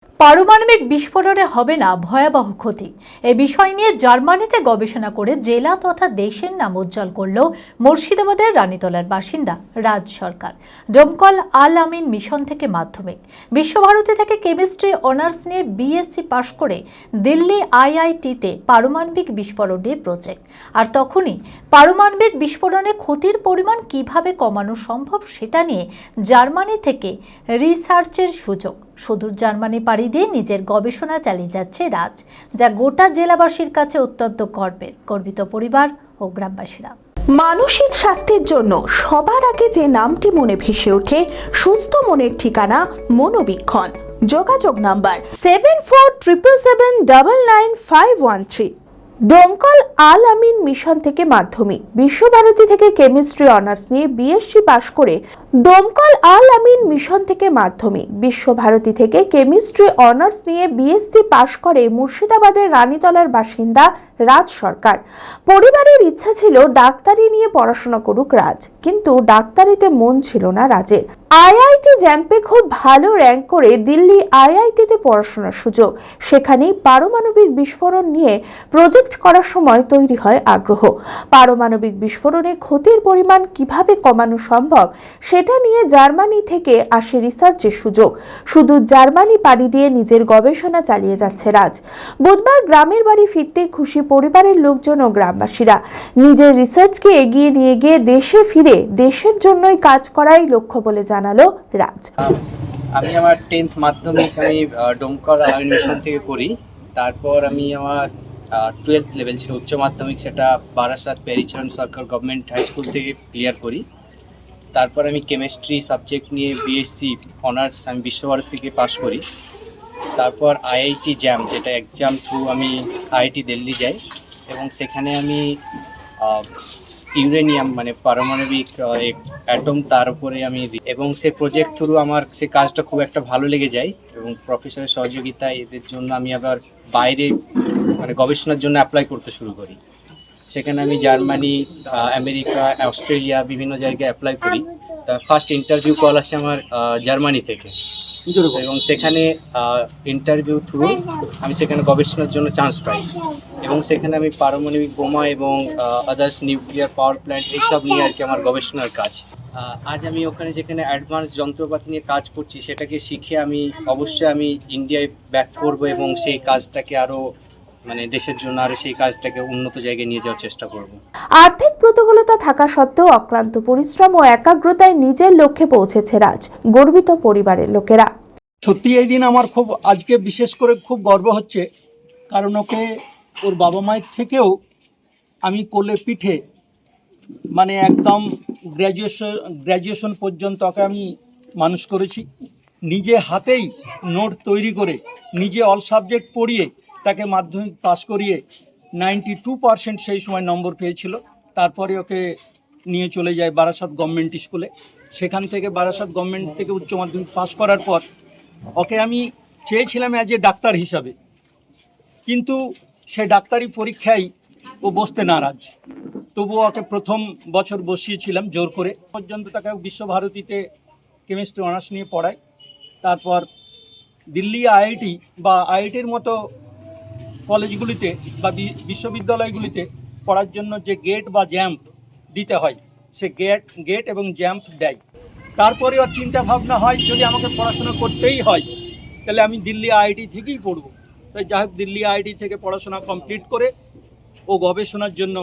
পারমাণবিক বিস্ফোরণে হবে না ভয়াবহ ক্ষতি এ বিষয় নিয়ে জার্মানিতে গবেষণা করে জেলা তথা দেশের নাম উজ্জ্বল করল মুর্শিদাবাদের রানীতলার বাসিন্দা রাজ সরকার। ডোমকল আল আমিন মিশন থেকে মাধ্যমিক, বিশ্বভারতী থেকে কেমিস্ট্রি অনার্স নিয়ে বিএসসি পাশ করে দিল্লি আইআইটিতে পারমাণবিক বিস্ফোরণ নিয়ে প্রজেক্ট। আর তখনই পারমাণবিক বিস্ফোরণে ক্ষতির পরিমাণ কিভাবে কমানো সম্ভব সেটা নিয়ে জার্মানি থেকে রিসার্চের সুযোগ। সুদূর জার্মানি পাড়ি দিয়ে নিজের গবেষণা চালিয়ে যাচ্ছে রাজ, যা গোটা জেলাবাসীর কাছে অত্যন্ত গর্বিত পরিবার ও গ্রামবাসীরা। মানসিক স্বাস্থ্যের জন্য সবার আগে যে নামটি মনে ভেসে ওঠে, সুস্থ মনের ঠিকানা মনোবীক্ষণ। যোগাযোগ নাম্বার 7477799513। ডোমকল আল আমিন মিশন থেকে মাধ্যমিক, বিশ্বভারতী থেকে কেমিস্ট্রি অনার্স নিয়ে বিএসসি পাশ করে ডোমকল আল আমিন মিশন থেকে মাধ্যমিক, বিশ্বভারতী থেকে কেমিস্ট্রি অনার্স নিয়ে বিএসসি পাশ করে মুর্শিদাবাদের রানীতলার বাসিন্দা রাজ সরকার। পরিবারের ইচ্ছা ছিল ডাক্তারি নিয়ে পড়াশোনা করুক রাজ, কিন্তু ডাক্তারিতে মন ছিল না রাজের। আইআইটি জ্যাম্পে খুব ভালো র্যাঙ্ক করে দিল্লি আইআইটিতে পড়াশোনার সুযোগ। সেখানেই পারমাণবিক বিস্ফোরণ নিয়ে প্রজেক্ট করার সময় তৈরি হয় আগ্রহ। পারমাণবিক বিস্ফোরণে ক্ষতির পরিমাণ কিভাবে কমানো সম্ভব সেটা নিয়ে জার্মানি থেকে আসে রিসার্চের সুযোগ। শুধু জার্মানি পাড়ি দিয়ে নিজের গবেষণা চালিয়ে যাচ্ছে রাজ। বুধবার গ্রামের বাড়ি ফিরতে খুশি পরিবারের লোকজন ও গ্রামবাসীরা। নিজের রিসার্চকে এগিয়ে নিয়ে গিয়ে দেশে ফিরে দেশের জন্যই কাজ করাই লক্ষ্য বলে জানালো রাজ। আমি আমার 10th মাধ্যমিক আমি ডোমকল আল মিশন থেকে করি। তারপর আমি আমার 12th লেভেল ছিল উচ্চ মাধ্যমিক, সেটা বারাসাত পেরিচরণ সরকার গভর্নমেন্ট হাই স্কুল থেকে ক্লিয়ার করি। তারপর আমি কেমিস্ট্রি সাবজেক্ট নিয়ে বিএসসি অনার্স আমি বিশ্বভারতী থেকে পাশ করি। তারপর আইআইটি জ্যাম, যেটা এক্সাম থ্রু আমি আইআইটি দিল্লি যাই এবং সেখানে আমি ইউরেনিয়াম মানে পারমাণবিক অ্যাটম তার উপরে আমি এবং সে প্রজেক্ট থ্রু আমার সে কাজটা খুব একটা ভালো লেগে যায় এবং প্রফেসরের সহযোগিতায় এদের জন্য আমি আবার বাইরে মানে গবেষণার জন্য অ্যাপ্লাই করতে শুরু করি। সেখানে আমি জার্মানি, আমেরিকা, অস্ট্রেলিয়া বিভিন্ন জায়গায় অ্যাপ্লাই করি। তা ফার্স্ট ইন্টারভিউ কল আসে আমার জার্মানি থেকে এবং সেখানে ইন্টারভিউ থ্রু আমি সেখানে গবেষণার জন্য চান্স পাই এবং সেখানে আমি পারমাণবিক বোমা এবং আদার্স নিউক্লিয়ার পাওয়ার প্ল্যান্ট এইসব নিয়ে আর কি আমার গবেষণার কাজ। আজ আমি ওখানে যেখানে অ্যাডভান্স যন্ত্রপাতি নিয়ে কাজ করছি সেটাকে শিখে আমি অবশ্যই ইন্ডিয়ায় ব্যাক করব এবং সেই কাজটাকে আরও মানে দেশের জন্য আরও সেই কাজটাকে উন্নত জায়গায় নিয়ে যাওয়ার চেষ্টা করব। আর্থিক প্রতিকূলতা থাকা সত্ত্বেও অক্লান্ত পরিশ্রম ও একাগ্রতায় নিজের লক্ষ্যে পৌঁছেছে রাজ। গর্বিত পরিবারের লোকেরা। সত্যি এই দিন আমার খুব আজকে বিশেষ করে খুব গর্ব হচ্ছে, কারণ ওকে ওর বাবা মায়ের থেকেও আমি কোলে পিঠে মানে একদম গ্র্যাজুয়েশন পর্যন্ত ওকে আমি মানুষ করেছি। নিজে হাতেই নোট তৈরি করে নিজে অল সাবজেক্ট পড়িয়ে তাকে মাধ্যমিক পাস করিয়ে 92% সেই সময় নম্বর পেয়েছিল। তারপরে ওকে নিয়ে চলে যায় বারাসাত গভর্নমেন্ট স্কুলে। সেখান থেকে বারাসাত গভর্নমেন্ট থেকে উচ্চ মাধ্যমিক পাস করার পর ওকে আমি চেয়েছিলাম অ্যাজ এ ডাক্তার হিসাবে, কিন্তু সে ডাক্তারি পরীক্ষায় ও বসতে নারাজ। তবুও ওকে প্রথম বছর বসিয়েছিলাম জোর করে। পর্যন্ত তাকে বিশ্বভারতীতে কেমিস্ট্রি অনার্স নিয়ে পড়ায়। তারপর দিল্লি আইআইটি বা আইআইটির মতো কলেজগুলিতে বা বিশ্ববিদ্যালয়গুলিতে পড়ার জন্য যে গেট বা জ্যাম্প দিতে হয়, সে গেট এবং জ্যাম্প দেয়। তারপরে ওর চিন্তা ভাবনা হয় যদি আমাকে পড়াশোনা করতেই হয় তাহলে আমি দিল্লি আইআইটি থেকেই পড়ব। তাই যাই হোক দিল্লি আইআইটি থেকে পড়াশোনা কমপ্লিট করে ও গবেষণার জন্য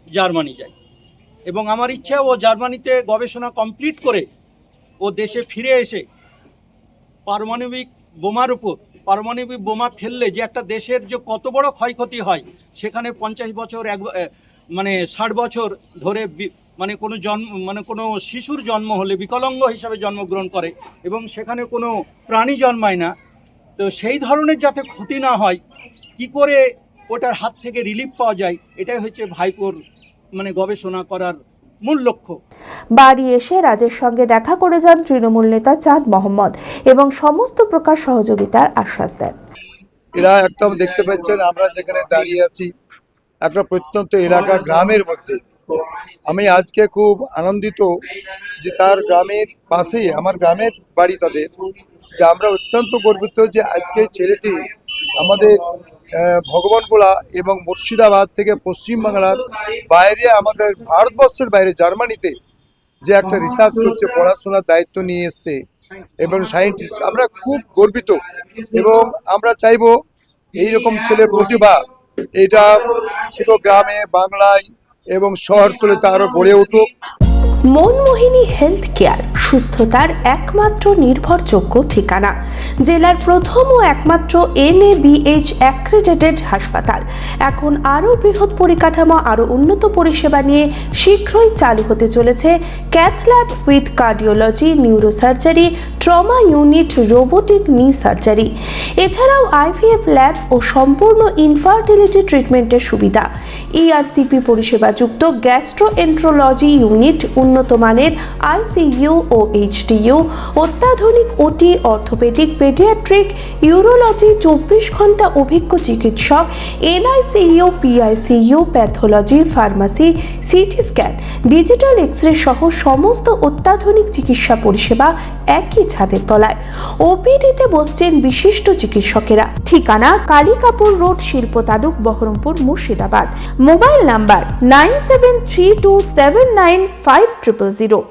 জার্মানি যায় এবং আমার ইচ্ছা ও জার্মানিতে গবেষণা কমপ্লিট করে ও দেশে ফিরে এসে পারমাণবিক পারমাণবিক বোমা ফেললে যে একটা দেশের যে কত বড় ক্ষয়ক্ষতি হয়, সেখানে 50 বছর 60 বছর ধরে কোনো শিশুর জন্ম হলে বিকলাঙ্গ হিসাবে জন্মগ্রহণ করে এবং সেখানে কোনো প্রাণী জন্মায় না। তো সেই ধরনের যাতে ক্ষতি না হয়, কি করে ওটার হাত থেকে রিলিফ পাওয়া যায়, এটাই হচ্ছে ভাইপোর গবেষণা করার মূল লক্ষ্য। বাড়ি এসে রাজের সঙ্গে দেখা করে যান তৃণমূল নেতা চাঁদ মোহাম্মদ এবং সমস্ত প্রকার সহযোগিতার আশ্বাস দেন। এরা একদম দেখতে পাচ্ছেন আমরা যেখানে দাঁড়িয়ে আছি একটা প্রত্যন্ত এলাকা গ্রামের মধ্যে। আমি আজকে খুব আনন্দিত যে তার গ্রামের পাশেই আমার গ্রামের বাড়ি তাদের, যে আমরা অত্যন্ত গর্বিত যে আজকে ছেলেটি আমাদের ভগবানগোলা এবং মুর্শিদাবাদ থেকে পশ্চিমবাংলার বাইরে, আমাদের ভারতবর্ষের বাইরে জার্মানিতে যে একটা রিসার্চ করছে, পড়াশোনার দায়িত্ব নিয়ে এসছে এবং সায়েন্টিস্ট, আমরা খুব গর্বিত। এবং আমরা চাইবো এইরকম ছেলের প্রতিভা এটা শুধু গ্রামে, বাংলায় এবং শহরতলিতে আরো গড়ে উঠুক। মনমোহিনী হেলথ কেয়ার, সুস্থতার একমাত্র নির্ভরযোগ্য ঠিকানা। জেলার প্রথম ও একমাত্র NABH অ্যাক্রেডিটেড হাসপাতাল। এখন আরও বৃহৎ পরিকাঠামো, আরও উন্নত পরিষেবা নিয়ে শীঘ্রই চালু হতে চলেছে cath lab with cardiology, neurosurgery, trauma unit, robotic নি সার্জারি। এছাড়াও IVF ল্যাব ও সম্পূর্ণ ইনফার্টিলিটি ট্রিটমেন্টের সুবিধা। ERCP পরিষেবাযুক্ত গ্যাস্ট্রোএন্ট্রোলজি ইউনিট, উন্নত মানের ICU ও HDU, অত্যাধুনিক OT, অর্থোপেডিক, পেডিয়াট্রিক, ইউরোলজি, 24 ঘন্টা অভিজ্ঞ চিকিৎসক, NICU, PICU, pathology, pharmacy, CT scan, digital x ray সহ সমস্ত অত্যাধুনিক চিকিৎসা পরিষেবা একই ছাদের তলায়। OPD-তে বসছেন বিশিষ্ট চিকিৎসকেরা। ঠিকানা কালিকাপুর রোড, শিল্প তালুক, বহরমপুর, মুর্শিদাবাদ। Mobile number 9732795000।